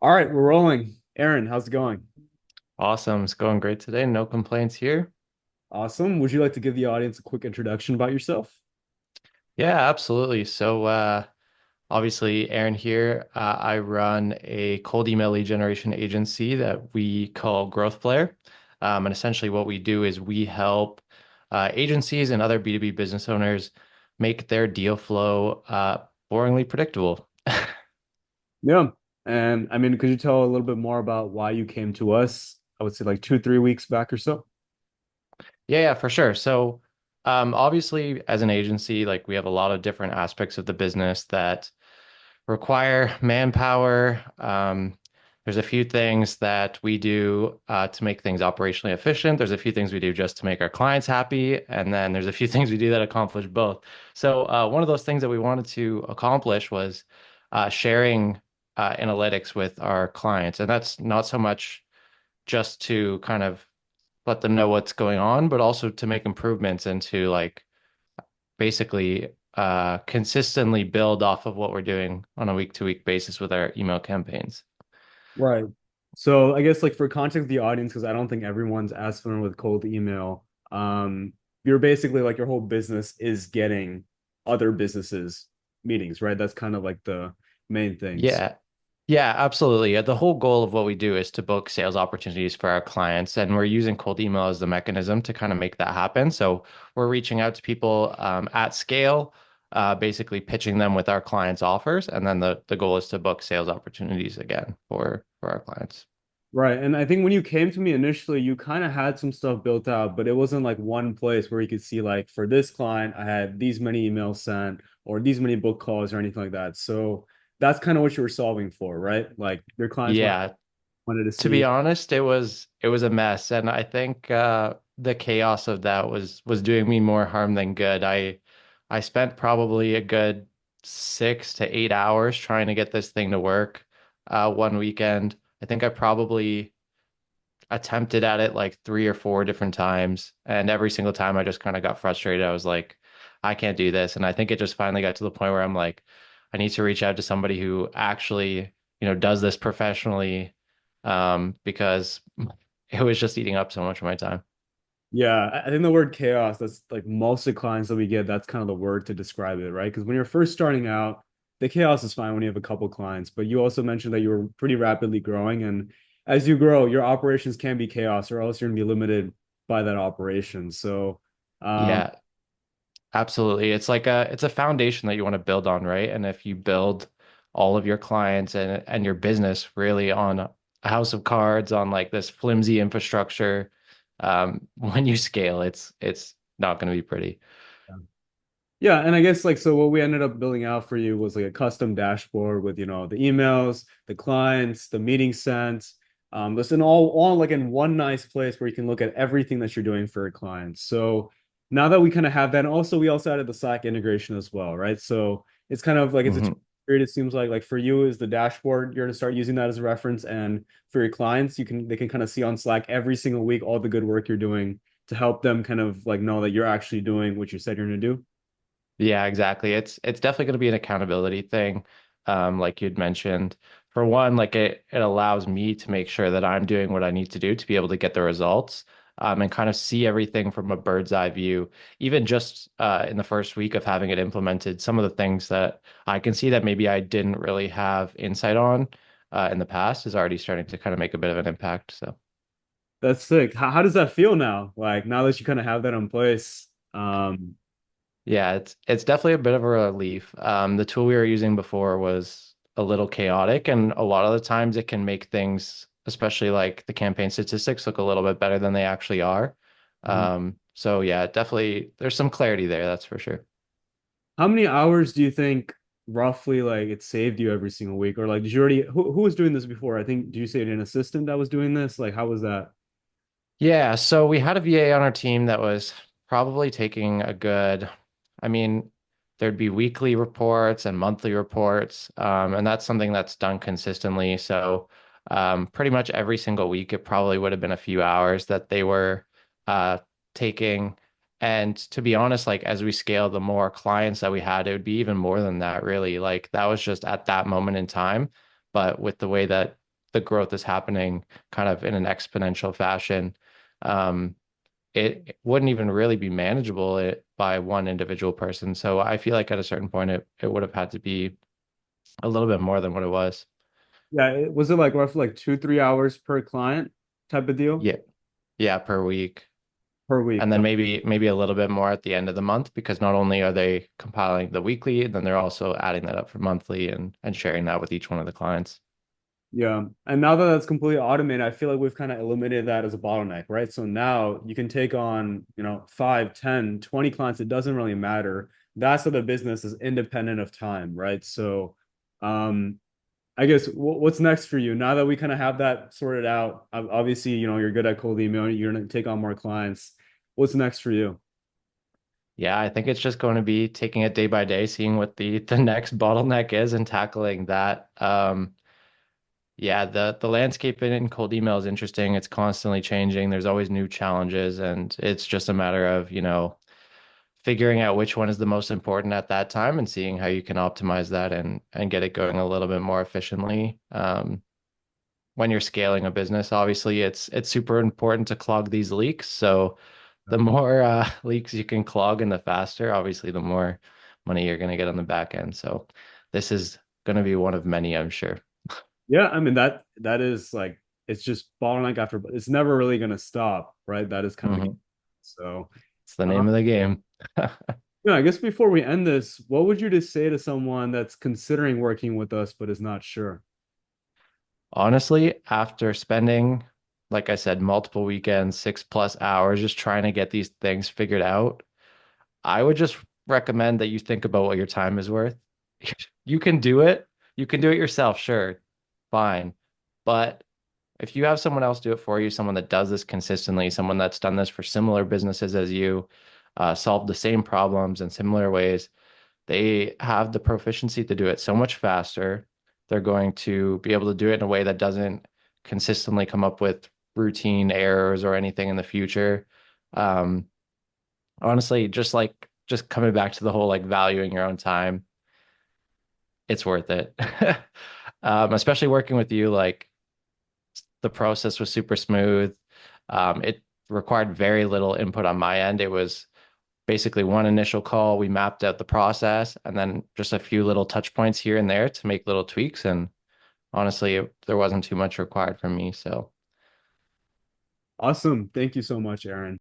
All right, we're rolling. Aaron, how's it going? Awesome. It's going great today. No complaints here. Awesome. Would you like to give the audience a quick introduction about yourself? Yeah, absolutely. Obviously, Aaron here. I run a cold email lead generation agency that we call Growth Player. And essentially, what we do is we help agencies and other B2B business owners make their deal flow boringly predictable. Yeah. And I mean, could you tell a little bit more about why you came to us? I would say like 2, 3 weeks back or so. Yeah, for sure. Obviously, as an agency, like we have a lot of different aspects of the business that require manpower. There's a few things that we do to make things operationally efficient. There's a few things we do just to make our clients happy. And then there's a few things we do that accomplish both. One of those things that we wanted to accomplish was sharing analytics with our clients. And that's not so much just to kind of let them know what's going on, but also to make improvements and to like basically consistently build off of what we're doing on a week to week basis with our email campaigns. Right. So I guess like for context of the audience, because I don't think everyone's as familiar with cold email, you're basically like your whole business is getting other businesses meetings, right? That's kind of like the main things. Yeah. Yeah, absolutely. The whole goal of what we do is to book sales opportunities for our clients, and we're using cold email as the mechanism to kind of make that happen. So we're reaching out to people at scale, basically pitching them with our clients' offers, and then the goal is to book sales opportunities again for our clients. Right. And I think when you came to me initially, you kind of had some stuff built out, but it wasn't like one place where you could see like for this client, I had these many emails sent or these many book calls or anything like that. So that's kind of what you were solving for, right? Like your clients Yeah, wanted to to be see. honest, it was a mess, and I think the chaos of that was doing me more harm than good. I spent probably a good 6 to 8 hours trying to get this thing to work. One weekend, I think I probably attempted at it like 3 or 4 different times, and every single time I just kind of got frustrated. I was like, I can't do this, and I think it just finally got to the point where I'm like, I need to reach out to somebody who actually, does this professionally, because it was just eating up so much of my time. Yeah, I think the word chaos, that's like most of the clients that we get, that's kind of the word to describe it, right? Because when you're first starting out, the chaos is fine when you have a couple clients, but you also mentioned that you were pretty rapidly growing. And as you grow, your operations can be chaos, or else you're gonna be limited by that operation. So, um, Yeah, absolutely. It's a foundation that you want to build on, right? And if you build all of your clients and your business really on a house of cards, on like this flimsy infrastructure, when you scale, it's not going to be pretty. yeah, and I guess like so what we ended up building out for you was like a custom dashboard with, the emails, the clients, the meeting sent, listen all like in one nice place where you can look at everything that you're doing for your clients. So now that we kind of have that, and also we also added the Slack integration as well, right? So it's kind of like it's a Mhm. period, it seems like for you is the dashboard, you're gonna start using that as a reference, and for your clients, they can kind of see on Slack every single week all the good work you're doing to help them kind of like know that you're actually doing what you said you're gonna do. Yeah, exactly. It's definitely going to be an accountability thing, like you'd mentioned. For one, like it allows me to make sure that I'm doing what I need to do to be able to get the results, and kind of see everything from a bird's eye view. Even just in the first week of having it implemented, some of the things that I can see that maybe I didn't really have insight on in the past is already starting to kind of make a bit of an impact. So. That's sick. How does that feel now? Like now that you kind of have that in place. Yeah, it's definitely a bit of a relief. The tool we were using before was a little chaotic, and a lot of the times it can make things, especially like the campaign statistics, look a little bit better than they actually are. So yeah, definitely there's some clarity there, that's for sure. How many hours do you think roughly like it saved you every single week? Or like did you already who was doing this before? I think did you say an assistant that was doing this? Like how was that? Yeah, so we had a VA on our team that was probably taking a good, I mean, there'd be weekly reports and monthly reports, and that's something that's done consistently. Pretty much every single week, it probably would have been a few hours that they were uh, taking. And to be honest, like as we scale, the more clients that we had, it would be even more than that, really. Like that was just at that moment in time. But with the way that the growth is happening kind of in an exponential fashion, um, it wouldn't even really be manageable by one individual person. So I feel like at a certain point it would have had to be a little bit more than what it was. Yeah, was it like roughly like 2, 3 hours per client type of deal Yeah. Yeah, per week. per week? And then maybe a little bit more at the end of the month because not only are they compiling the weekly, then they're also adding that up for monthly and sharing that with each one of the clients. Yeah. And now that that's completely automated, I feel like we've kind of eliminated that as a bottleneck, right? So now you can take on, 5, 10, 20 clients. It doesn't really matter. That's how the business is independent of time, right? So, um, I guess what's next for you now that we kind of have that sorted out? Obviously, you're good at cold email. You're going to take on more clients. What's next for you? Yeah, I think it's just going to be taking it day by day, seeing what the next bottleneck is and tackling that. Yeah, the landscape in cold email is interesting. It's constantly changing. There's always new challenges, and it's just a matter of, figuring out which one is the most important at that time and seeing how you can optimize that and get it going a little bit more efficiently. When you're scaling a business, obviously it's super important to clog these leaks. So the more leaks you can clog and the faster, obviously the more money you're going to get on the back end. So this is going to be one of many, I'm sure. Yeah, I mean that is like it's just bottleneck after, but it's never really going to stop, right? That is kind of the Mhm. so. It's the Uh, name of the game. I guess before we end this, what would you just say to someone that's considering working with us but is not sure? Honestly, after spending, like I said, multiple weekends, 6+ hours just trying to get these things figured out, I would just recommend that you think about what your time is worth. You can do it. You can do it yourself, sure, fine. But if you have someone else do it for you, someone that does this consistently, someone that's done this for similar businesses as you, solved the same problems in similar ways, they have the proficiency to do it so much faster. They're going to be able to do it in a way that doesn't consistently come up with routine errors or anything in the future. Um, Honestly, just coming back to the whole like valuing your own time, it's worth it. Especially working with you, like the process was super smooth. It required very little input on my end. It was basically one initial call. We mapped out the process and then just a few little touch points here and there to make little tweaks. And honestly, there wasn't too much required from me. So Awesome. Thank you so much, Aaron.